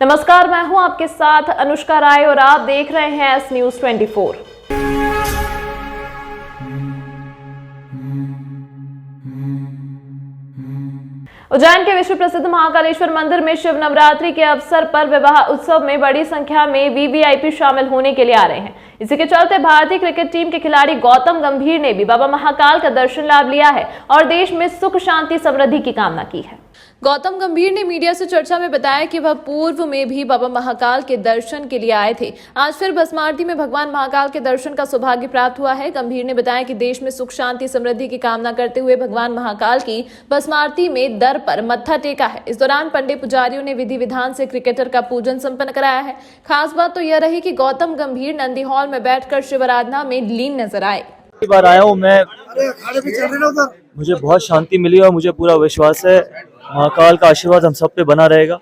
नमस्कार, मैं हूं आपके साथ अनुष्का राय और आप देख रहे हैं एस न्यूज 24। उज्जैन के विश्व प्रसिद्ध महाकालेश्वर मंदिर में शिव नवरात्रि के अवसर पर विवाह उत्सव में बड़ी संख्या में वीवीआईपी शामिल होने के लिए आ रहे हैं। इसी के चलते भारतीय क्रिकेट टीम के खिलाड़ी गौतम गंभीर ने भी बाबा महाकाल का दर्शन लाभ लिया है और देश में सुख शांति समृद्धि की कामना की है। गौतम गंभीर ने मीडिया से चर्चा में बताया कि वह पूर्व में भी बाबा महाकाल के दर्शन के लिए आए थे। आज फिर भस्म आरती में भगवान महाकाल के दर्शन का सौभाग्य प्राप्त हुआ है। गंभीर ने बताया कि देश में सुख शांति समृद्धि की कामना करते हुए भगवान महाकाल की भस्म आरती में दर पर मत्था टेका है। इस दौरान पंडित पुजारियों ने विधि विधान से क्रिकेटर का पूजन संपन्न कराया है। खास बात तो यह रही कि गौतम गंभीर नंदी हॉल में बैठकर शिव आराधना में लीन नजर आए। बार आया हूँ मैं, मुझे बहुत शांति मिली और मुझे पूरा विश्वास है महाकाल का आशीर्वाद हम सब पे बना रहेगा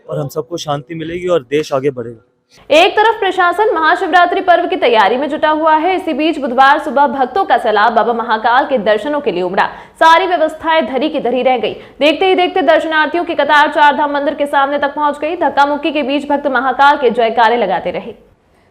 और हम सबको शांति मिलेगी और देश आगे बढ़ेगा। एक तरफ प्रशासन महाशिवरात्रि पर्व की तैयारी में जुटा हुआ है। इसी बीच बुधवार सुबह भक्तों का सैलाब बाबा महाकाल के दर्शनों के लिए उमड़ा। सारी व्यवस्थाएं धरी की धरी रह गई। देखते ही देखते दर्शनार्थियों की कतार चार धाम मंदिर के सामने तक पहुंच गई। धक्का मुक्की के बीच भक्त महाकाल के जयकारे लगाते रहे।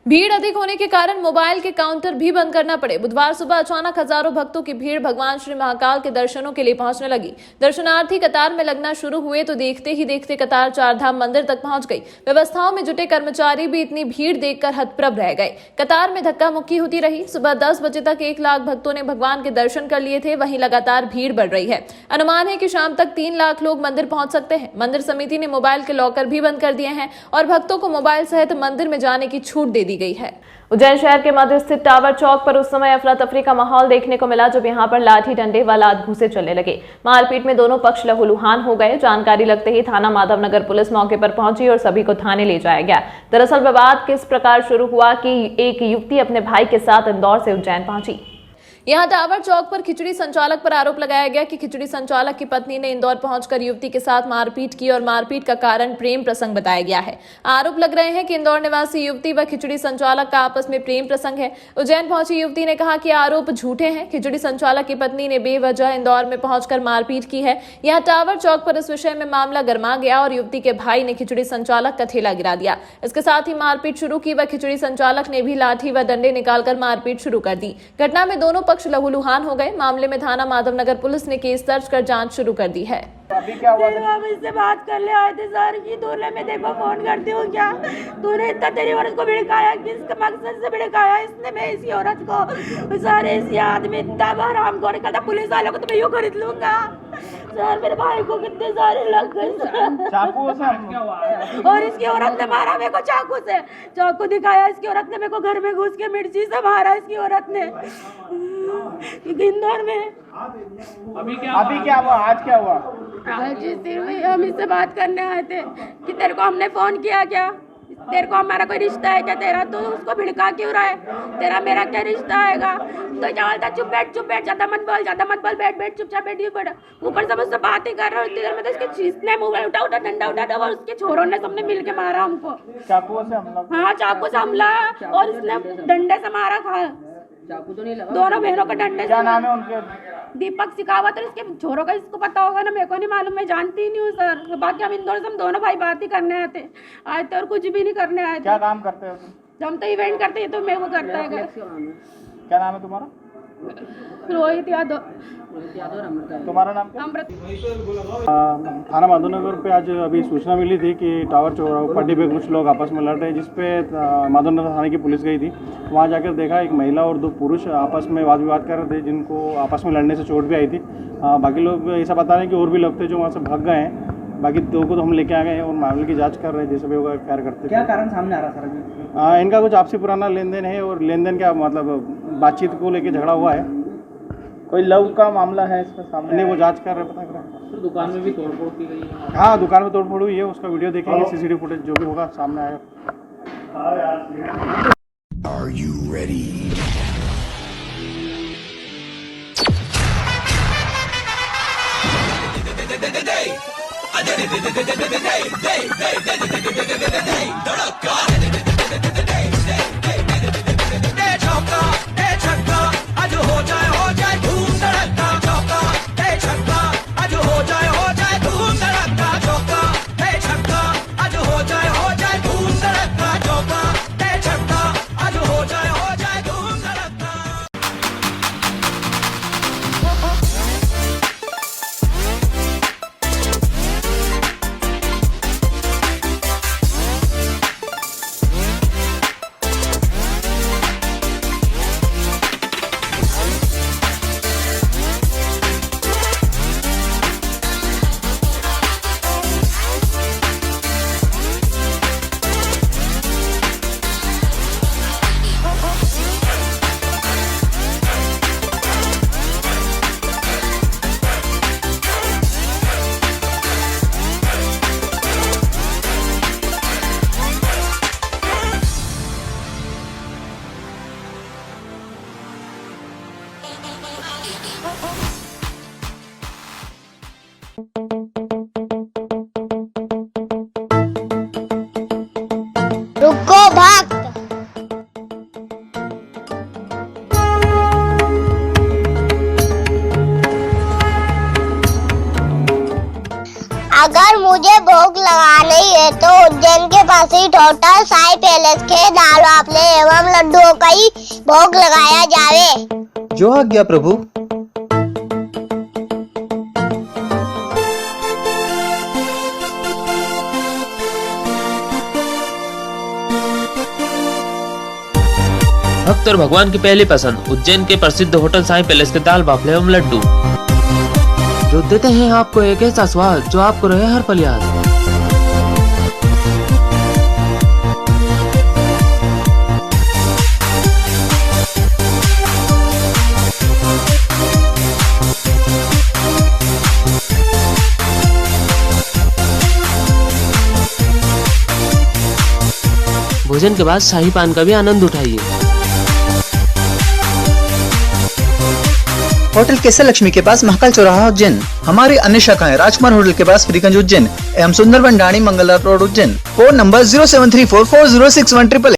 भीड़ अधिक होने के कारण मोबाइल के काउंटर भी बंद करना पड़े। बुधवार सुबह अचानक हजारों भक्तों की भीड़ भगवान श्री महाकाल के दर्शनों के लिए पहुंचने लगी। दर्शनार्थी कतार में लगना शुरू हुए तो देखते ही देखते कतार चार धाम मंदिर तक पहुंच गई। व्यवस्थाओं में जुटे कर्मचारी भी इतनी भीड़ देखकर हतप्रभ रह गए। कतार में धक्का मुक्की होती रही। सुबह 10 बजे तक 1 लाख भक्तों ने भगवान के दर्शन कर लिए थे। वहीं लगातार भीड़ बढ़ रही है। अनुमान है कि शाम तक 3 लाख लोग मंदिर पहुंच सकते हैं। मंदिर समिति ने मोबाइल के लॉकर भी बंद कर दिए हैं और भक्तों को मोबाइल सहित मंदिर में जाने की छूट दे दी गई है। उज्जैन शहर के मध्य स्थित टावर चौक पर उस समय अफरा तफरी का माहौल देखने को मिला जब यहां पर लाठी डंडे व लात घूंसे चलने लगे। मारपीट में दोनों पक्ष लहूलुहान हो गए। जानकारी लगते ही थाना माधवनगर पुलिस मौके पर पहुंची और सभी को थाने ले जाया गया। दरअसल विवाद किस प्रकार शुरू हुआ कि एक युवती अपने भाई के साथ इंदौर से उज्जैन पहुंची। यहां टावर चौक पर खिचड़ी संचालक पर आरोप लगाया गया कि खिचड़ी संचालक की पत्नी ने इंदौर पहुंचकर युवती के साथ मारपीट की और मारपीट का कारण प्रेम प्रसंग बताया गया है। आरोप लग रहे हैं कि इंदौर निवासी युवती व खिचड़ी संचालक का आपस में प्रेम प्रसंग है। उज्जैन पहुंची युवती ने कहा कि आरोप झूठे हैं। खिचड़ी संचालक की पत्नी ने बेवजह इंदौर में पहुंचकर मारपीट की है। यहाँ टावर चौक पर इस विषय में मामला गर्मा गया और युवती के भाई ने खिचड़ी संचालक का ठेला गिरा दिया। इसके साथ ही मारपीट शुरू की व खिचड़ी संचालक ने भी लाठी व डंडे निकालकर मारपीट शुरू कर दी। घटना में दोनों पक्ष लहूलुहान हो गए। मामले में थाना माधवनगर पुलिस ने केस दर्ज कर जांच शुरू कर दी है। अभी क्या हुआ? हम इससे बात कर ले आए थे सर की तूने मैं देखो फोन करती हूँ क्या तूने इतना तेरी औरत को भिड़काया, किस मकसद से भिड़काया इसने मैं इसी औरत को सर इसी आदमी इतना आराम को निकलता पुलिस वालों को तो मैं यूँ खरीद लूंगा सर। मेरे भाई को कितने सारे लग गए चाकू से और इसकी औरत ने मारा मेरे को चाकू दिखाया। इसकी औरत ने मेरे को घर में घुस के मिर्ची से मारा इसकी औरत ने इंदौर में। अभी क्या हुआ? आज क्या हुआ? आज हम इससे बात करने आए थे कि तेरे को हमने फोन किया क्या, तेरे को हमारा कोई रिश्ता है क्या, तेरा तो उसको भिड़का क्यों रहा है, तेरा मेरा क्या रिश्ता आएगा। तो चाहता चुप बैठ ज्यादा मत बोल बैठ चुपचाप बैठ ऊपर से मुझसे बात ही कर रहा हूँ। मतलब इसके चीजने मोबाइल उठा डंडा उठा और उसके छोरों ने सबने मिल के मारा हमको चाकू से हमला। हाँ चाकू से हमला और इसने डंडे से मारा खा चाकू तो नहीं लगा। दोनों बहनों का डंडे। क्या नाम है उनके? दीपक सिकावत और इसके छोरों का इसको पता होगा ना, मेरे को नहीं मालूम, मैं जानती ही नहीं हूँ सर। बाकी हम इंदौर से हम दोनों भाई बात ही करने आए थे और कुछ भी नहीं करने आए थे। क्या काम करते हो तुम? हम तो इवेंट करते हैं तो मैं वो करता है। क्या नाम है तुम्हारा? रोहित यादव। तुम्हारा नाम क्या? अमृत। थाना माधवनगर पे आज अभी सूचना मिली थी कि टावर पट्टी पे कुछ लोग आपस में लड़ रहे हैं, जिसपे माधवनगर थाने की पुलिस गई थी। वहाँ जाकर देखा एक महिला और 2 पुरुष आपस में वाद विवाद कर रहे थे, जिनको आपस में लड़ने से चोट भी आई थी। बाकी लोग ऐसा बता रहे हैं कि और भी लोग थे जो वहाँ से भाग गए हैं। बाकी 2 को तो हम लेके आ गए हैं और मामले की जांच कर रहे हैं जैसे भी होगा कार्य करते। क्या कारण सामने आ रहा सर? इनका कुछ आपसी पुराना लेन देन है और लेन देन क्या मतलब बातचीत को लेके झगड़ा हुआ है। कोई लव का मामला है इसमें सामने? नहीं, वो जांच कर रहे, पता कर रहे हैं। दुकान में भी तोड़फोड़ की गई है? हाँ, दुकान में तोड़फोड़ हुई है, उसका वीडियो देखेंगे, सीसीटीवी फुटेज जो भी होगा सामने आएगा। Are you ready? आज हो जाए धूम धड़का चौका, छक्का आज हो जाए धूम धड़का चौका, छक्का आज हो जाए रुको भक्त। अगर मुझे भोग लगानी है तो उज्जैन के पास ही होटल साई पैलेस के दाल वाफले एवं लड्डुओं का ही भोग लगाया जावे। जो आज्ञा प्रभु। भक्त और भगवान की पहली पसंद उज्जैन के प्रसिद्ध होटल साई पैलेस के दाल बाफले एवं लड्डू, जो देते हैं आपको एक ऐसा स्वाद जो आपको रहे हर पल याद। भोजन के बाद शाही पान का भी आनंद उठाइए। होटल केसर लक्ष्मी के पास महाकाल चौराहा उज्जैन। हमारी अन्य शाखाएं राजकुमार होटल के पास फ्रीगंज उज्जैन एवं Sundarban Dhani Mangla road Ujjain. Phone number 07344061888।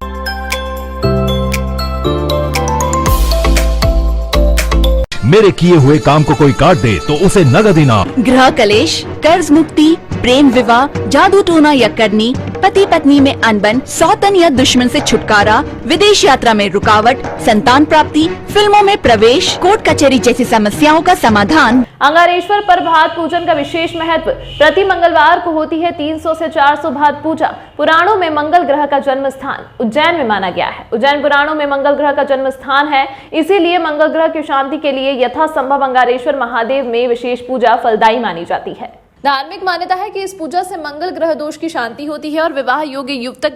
मेरे किए हुए काम को कोई काट दे तो उसे नगद इनाम। गृह कलेश, कर्ज मुक्ति, प्रेम विवाह, जादू टोना या करनी, पति पत्नी में अनबन, सौतन या दुश्मन से छुटकारा, विदेश यात्रा में रुकावट, संतान प्राप्ति, फिल्मों में प्रवेश, कोर्ट कचहरी जैसी समस्याओं का समाधान। अंगारेश्वर पर भात पूजन का विशेष महत्व। प्रति मंगलवार को होती है 300 से 400 भात पूजा। पुराणों में मंगल ग्रह का जन्म स्थान उज्जैन में माना गया है। उज्जैन पुराणों में मंगल ग्रह का जन्म स्थान है, इसीलिए मंगल ग्रह की शांति के लिए यथासंभव अंगारेश्वर महादेव में विशेष पूजा फलदायी मानी जाती है। धार्मिक मान्यता है कि इस पूजा से मंगल ग्रह दोष की शांति होती है और विवाह योग्य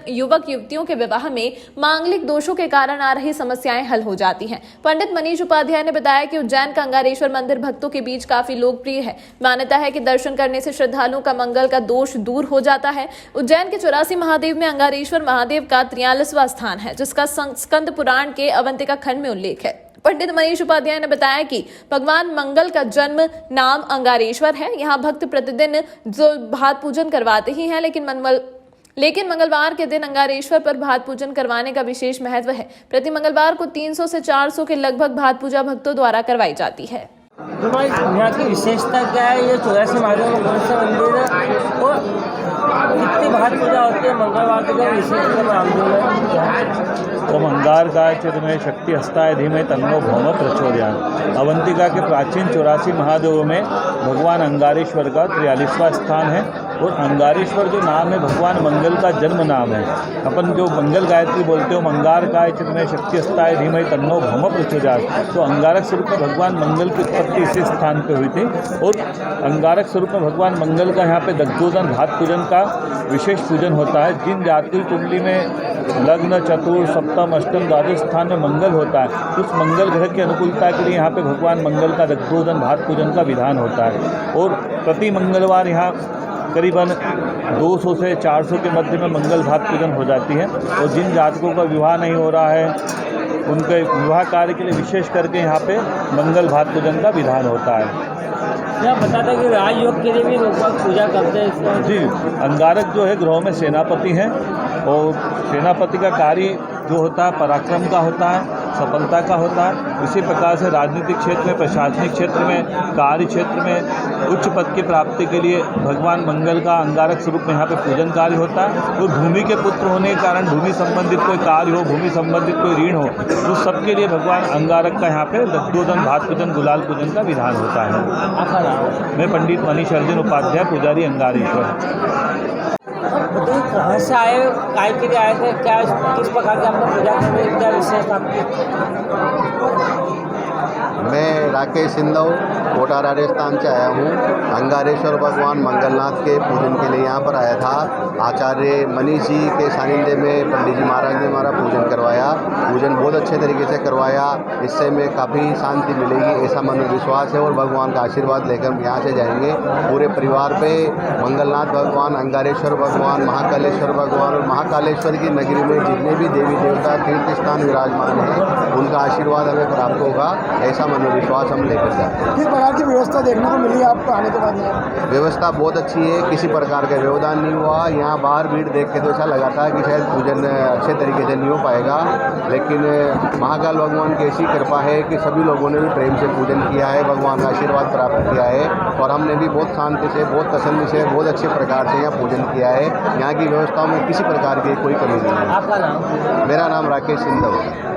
युवक युवतियों के विवाह में मांगलिक दोषों के कारण आ रही समस्याएं हल हो जाती हैं। पंडित मनीष उपाध्याय ने बताया कि उज्जैन का अंगारेश्वर मंदिर भक्तों के बीच काफी लोकप्रिय है। मान्यता है कि दर्शन करने से श्रद्धालुओं का मंगल का दोष दूर हो जाता है। उज्जैन के 84 महादेव में अंगारेश्वर महादेव का 43वां स्थान है, जिसका स्कंद पुराण के अवंतिका खंड में उल्लेख है। पंडित मनीष उपाध्याय ने बताया कि भगवान मंगल का जन्म नाम अंगारेश्वर है। यहाँ भक्त प्रतिदिन जो भात पूजन करवाते ही हैं, लेकिन मंगलवार के दिन अंगारेश्वर पर भात पूजन करवाने का विशेष महत्व है। प्रति मंगलवार को 300 से 400 के लगभग भात पूजा भक्तों द्वारा करवाई जाती है। तो भाई यहाँ की विशेषता क्या है? ये 84 महादेव का कौन सा मंदिर है और कितनी भात पूजा होती है मंगलवार के दिन? ओम अंगार गाय चिन्मय शक्ति हस्ताय धीमहि तन्नो भौम प्रचोदयात्। अवंतिका के प्राचीन 84 महादेवों में भगवान अंगारेश्वर का 43वां स्थान है। और अंगारेश्वर जो नाम है भगवान मंगल का जन्म नाम है। अपन जो मंगल गायत्री बोलते हो, अंगार गाय चिन्मय शक्ति हस्ताय धीमहि तन्नो भौम प्रचोदयात्, तो अंगारक स्वरूप में भगवान मंगल की उत्पत्ति इसी स्थान पे हुई थी। और अंगारक स्वरूप में भगवान मंगल का यहाँ पे दग्धोदन भात पूजन का विशेष पूजन होता है। जिन जातकीय कुंडली में लग्न, चतुर्थ, सप्तम, अष्टम, द्वादश स्थान में मंगल होता है, उस मंगल ग्रह की अनुकूलता के लिए यहाँ पे भगवान मंगल का दग्धोदन भात पूजन का विधान होता है। और प्रति मंगलवार यहाँ करीबन 200 से 400 के मध्य में मंगल भात पूजन हो जाती है। और जिन जातकों का विवाह नहीं हो रहा है, उनके विवाह कार्य के लिए विशेष करके यहाँ पे मंगल भात पूजन का विधान होता है। क्या बताते हैं कि राजयोग के लिए भी लोग पूजा करते हैं? जी, अंगारक जो है ग्रहों में सेनापति हैं और सेनापति का कार्य जो होता है पराक्रम का होता है, सफलता का होता है। इसी प्रकार से राजनीतिक क्षेत्र में, प्रशासनिक क्षेत्र में, कार्य क्षेत्र में उच्च पद की प्राप्ति के लिए भगवान मंगल का अंगारक स्वरूप में यहाँ पे पूजन कार्य होता है। और भूमि के पुत्र होने के कारण भूमि संबंधित कोई कार्य हो, भूमि संबंधित कोई ऋण हो, तो सबके लिए भगवान अंगारक का यहाँ पे दग्धोदन भात पूजन गुलाल पूजन का विधान होता है। मैं पंडित मनीष अर्जुन उपाध्याय, पुजारी अंगारेश्वर। कहाँ से आए, काय के लिए आए थे, क्या किस प्रकार से आपने पूजा की, क्या विशेष आपकी? मैं राकेश सिंधव कोटा राजस्थान से आया हूँ। अंगारेश्वर भगवान मंगलनाथ के पूजन के लिए यहाँ पर आया था। आचार्य मनीष जी के सानिध्य में पंडित जी महाराज ने हमारा पूजन करवाया। पूजन बहुत अच्छे तरीके से करवाया। इससे में काफ़ी शांति मिलेगी ऐसा मन में विश्वास है और भगवान का आशीर्वाद लेकर यहाँ से जाएंगे। पूरे परिवार पे मंगलनाथ भगवान, अंगारेश्वर भगवान, महाकालेश्वर भगवान और महाकालेश्वर की नगरी में जितने भी देवी देवता तीर्थ स्थान विराजमान हैं, उनका आशीर्वाद हमें प्राप्त होगा ऐसा मन में विश्वास वापस हम लेकर जाते हैं। किस प्रकार की व्यवस्था देखने को मिली आपको आने के बाद यहाँ? व्यवस्था बहुत अच्छी है, किसी प्रकार का व्यवधान नहीं हुआ। यहाँ बाहर भीड़ देख के तो ऐसा लगा था कि शायद पूजन अच्छे तरीके से नहीं हो पाएगा, लेकिन महाकाल भगवान की ऐसी कृपा है कि सभी लोगों ने भी प्रेम से पूजन किया है, भगवान का आशीर्वाद प्राप्त किया है और हमने भी बहुत शांति से, बहुत तसल्ली से, बहुत अच्छे प्रकार से यहाँ पूजन किया है। यहाँ की व्यवस्थाओं में किसी प्रकार की कोई कमी नहीं है। आपका नाम? मेरा नाम राकेश सिंधव है।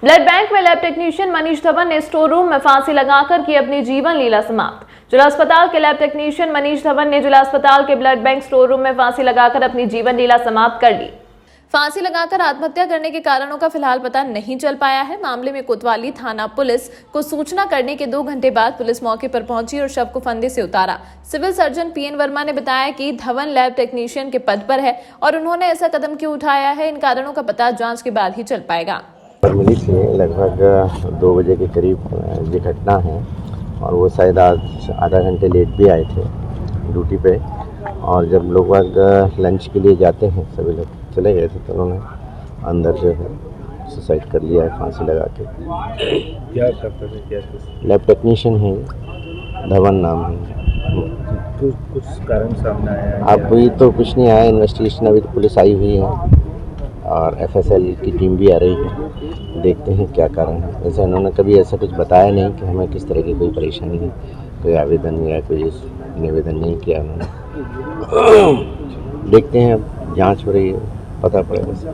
ब्लड बैंक में लैब टेक्नीशियन मनीष धवन ने स्टोर रूम में फांसी लगाकर की अपनी जीवन लीला समाप्त। जिला अस्पताल के लैब टेक्नीशियन मनीष धवन ने जिला अस्पताल के ब्लड बैंक स्टोर रूम में फांसी लगाकर अपनी जीवन लीला समाप्त कर ली। फांसी लगाकर आत्महत्या करने के कारणों का फिलहाल पता नहीं चल पाया है। मामले में कोतवाली थाना पुलिस को सूचना करने के 2 घंटे बाद पुलिस मौके पर पहुंची और शव को फंदे से उतारा। सिविल सर्जन पीएन वर्मा ने बताया कि धवन लैब टेक्नीशियन के पद पर है और उन्होंने ऐसा कदम क्यों उठाया है, इन कारणों का पता जांच के बाद ही चल पाएगा। मिली थी लगभग 2 बजे के करीब ये घटना है और वो शायद आज आधा घंटे लेट भी आए थे ड्यूटी पे, और जब लोग लंच के लिए जाते हैं सभी लोग चले गए थे तो उन्होंने अंदर जो है सुसाइड कर लिया है फांसी लगा के। क्या करते थे, क्या लैब टेक्नीशियन है, धवन नाम है। कुछ कारण सामने आया है? अभी तो कुछ नहीं आया, इन्वेस्टिगेशन अभी तो पुलिस आई हुई है और एफएसएल की टीम भी आ रही है, देखते हैं क्या कारण है। वैसे उन्होंने कभी ऐसा कुछ बताया नहीं कि हमें किस तरह की कोई परेशानी है, कोई आवेदन या कोई निवेदन नहीं किया उन्होंने। देखते हैं, अब जांच हो रही है, पता पड़ेगा।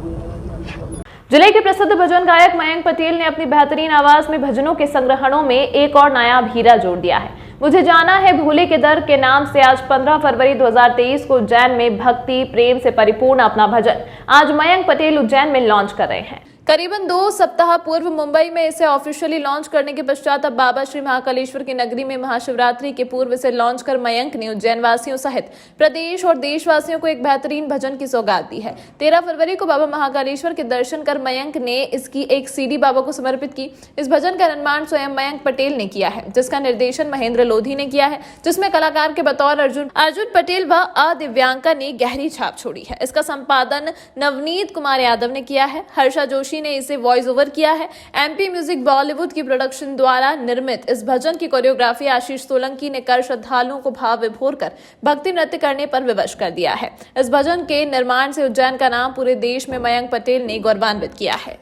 जिले के प्रसिद्ध भजन गायक मयंक पटेल ने अपनी बेहतरीन आवाज में भजनों के संग्रहणों में एक और नया हीरा जोड़ दिया है। मुझे जाना है भोले के दर के नाम से आज 15 फरवरी 2023 को उज्जैन में भक्ति प्रेम से परिपूर्ण अपना भजन आज मयंक पटेल उज्जैन में लॉन्च कर रहे हैं। करीबन 2 सप्ताह पूर्व मुंबई में इसे ऑफिशियली लॉन्च करने के पश्चात अब बाबा श्री महाकालेश्वर की नगरी में महाशिवरात्रि के पूर्व इसे लॉन्च कर मयंक ने उज्जैन वासियों सहित प्रदेश और देशवासियों को एक बेहतरीन भजन की सौगात दी है। 13 फरवरी को बाबा महाकालेश्वर के दर्शन कर मयंक ने इसकी एक सीडी बाबा को समर्पित की। इस भजन का निर्माण स्वयं मयंक पटेल ने किया है, जिसका निर्देशन महेंद्र लोधी ने किया है, जिसमें कलाकार के बतौर अर्जुन पटेल व दिव्यांका ने गहरी छाप छोड़ी है। इसका संपादन नवनीत कुमार यादव ने किया है। हर्षा जोशी ने इसे वॉइस ओवर किया है। एमपी म्यूजिक बॉलीवुड की प्रोडक्शन द्वारा निर्मित इस भजन की कोरियोग्राफी आशीष सोलंकी ने कर श्रद्धालुओं को भाव विभोर कर भक्ति नृत्य करने पर विवश कर दिया है। इस भजन के निर्माण से उज्जैन का नाम पूरे देश में मयंक पटेल ने गौरवान्वित किया है।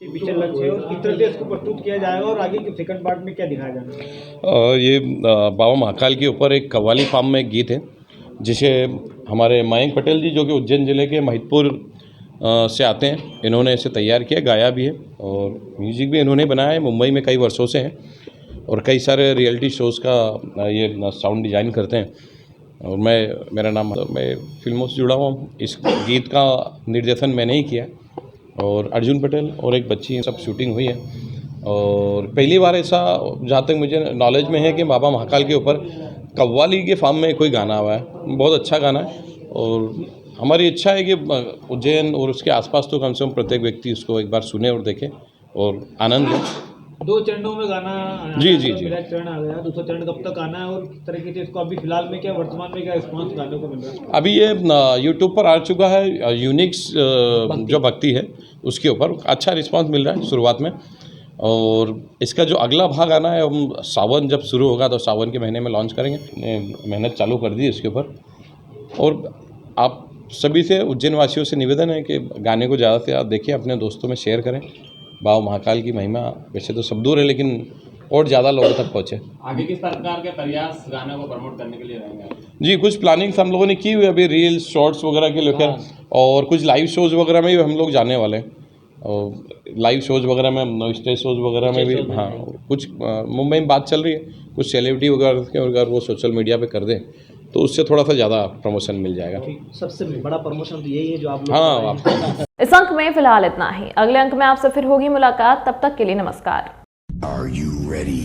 इसको प्रस्तुत किया जाएगा और आगे के सेकंड पार्ट में क्या दिखाया जाएगा? ये बाबा महाकाल के ऊपर एक कव्वाली फॉर्म में एक गीत है, जिसे हमारे मयंक पटेल जी जो कि उज्जैन जिले के महितपुर से आते हैं, इन्होंने इसे तैयार किया, गाया भी है और म्यूजिक भी इन्होंने बनाया है। मुंबई में कई वर्षों से हैं और कई सारे रियलिटी शोज़ का ये साउंड डिज़ाइन करते हैं। और मेरा नाम, मैं फिल्मों से जुड़ा हुआ हूँ। इस गीत का निर्देशन मैंने ही किया और अर्जुन पटेल और एक बच्ची सब शूटिंग हुई है। और पहली बार ऐसा, जहाँ तक मुझे नॉलेज में है, कि बाबा महाकाल के ऊपर कव्वाली के फॉर्म में कोई गाना हुआ है। बहुत अच्छा गाना है और हमारी इच्छा है कि उज्जैन और उसके आसपास तो कम से कम प्रत्येक व्यक्ति उसको एक बार सुने और देखे और आनंद ले। 2 चरणों में गाना जी। पहला चरण आ गया, दूसरा चरण कब तक आना है और किस तरीके से इसको अभी फिलहाल में क्या, वर्तमान में क्या रिस्पॉन्स गाने को मिल रहा है? अभी ये यूट्यूब पर आ चुका है, यूनिक्स जो भक्ति है उसके ऊपर अच्छा रिस्पॉन्स मिल रहा है शुरुआत में। और इसका जो अगला भाग आना है, हम सावन जब शुरू होगा तो सावन के महीने में लॉन्च करेंगे। मेहनत चालू कर दी इसके ऊपर। और आप सभी से, उज्जैन वासियों से निवेदन है कि गाने को ज़्यादा से ज़्यादा देखें, अपने दोस्तों में शेयर करें। बाबा महाकाल की महिमा वैसे तो सब दूर है, लेकिन और ज़्यादा लोगों तक पहुँचे। आगे किस प्रकार के प्रयास गाने को प्रमोट करने के लिए रहेंगे? जी, कुछ प्लानिंग्स हम लोगों ने की हुई अभी, रील्स शॉर्ट्स वगैरह के लेकर, और कुछ लाइव शोज़ वगैरह में भी हम लोग जाने वाले हैं। और लाइव शोज़ वगैरह में, स्टेज शोज़ वगैरह में भी, हाँ, कुछ मुंबई में बात चल रही है, कुछ सेलिब्रिटी वगैरह के अगर वो सोशल मीडिया पे कर दें तो उससे थोड़ा सा ज़्यादा प्रमोशन मिल जाएगा। सबसे बड़ा प्रमोशन तो यही है जो आप हाँ। इस अंक में फिलहाल इतना ही। अगले अंक में आपसे फिर होगी मुलाकात, तब तक के लिए नमस्कार। Are you ready?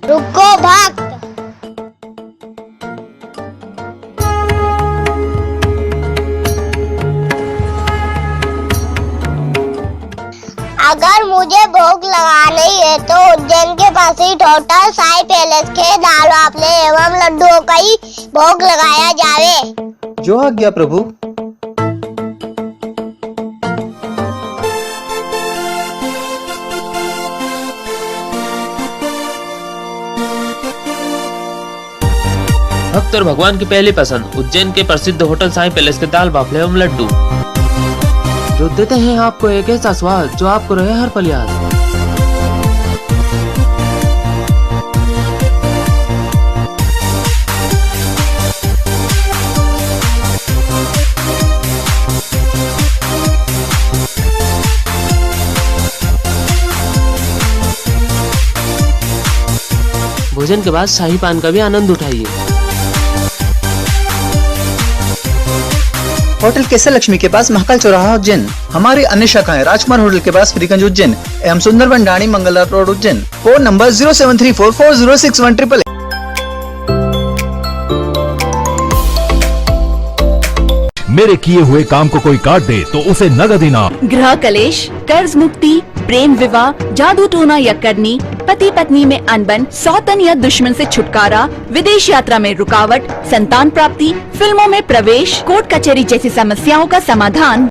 रुको भक्त। अगर मुझे भोग लगानी है तो उज्जैन के पास ही होटल साई पैलेस के दाल वाफले एवं लड्डुओं का ही भोग लगाया जावे। जो आज्ञा प्रभु। भक्त और भगवान की पहली पसंद उज्जैन के प्रसिद्ध होटल साई पैलेस के दाल बाफले एवं लड्डू, जो देते हैं आपको एक ऐसा स्वाद जो आपको रहे हर पल याद। भोजन के बाद शाही पान का भी आनंद उठाइए। होटल केसर लक्ष्मी के पास महाकाल चौराहा उज्जैन। हमारी अन्य शाखाएं राजकुमार होटल के पास फ्रीगंज उज्जैन एवं सुंदरबन ढाणी मंगलवार रोड उज्जैन। Phone number 07344061888। मेरे किए हुए काम को कोई काट दे तो उसे नगद इनाम। गृह कलेश, कर्ज मुक्ति, प्रेम विवाह, जादू टोना या करनी, पति पत्नी में अनबन, सौतन या दुश्मन से छुटकारा, विदेश यात्रा में रुकावट, संतान प्राप्ति, फिल्मों में प्रवेश, कोर्ट कचहरी जैसी समस्याओं का समाधान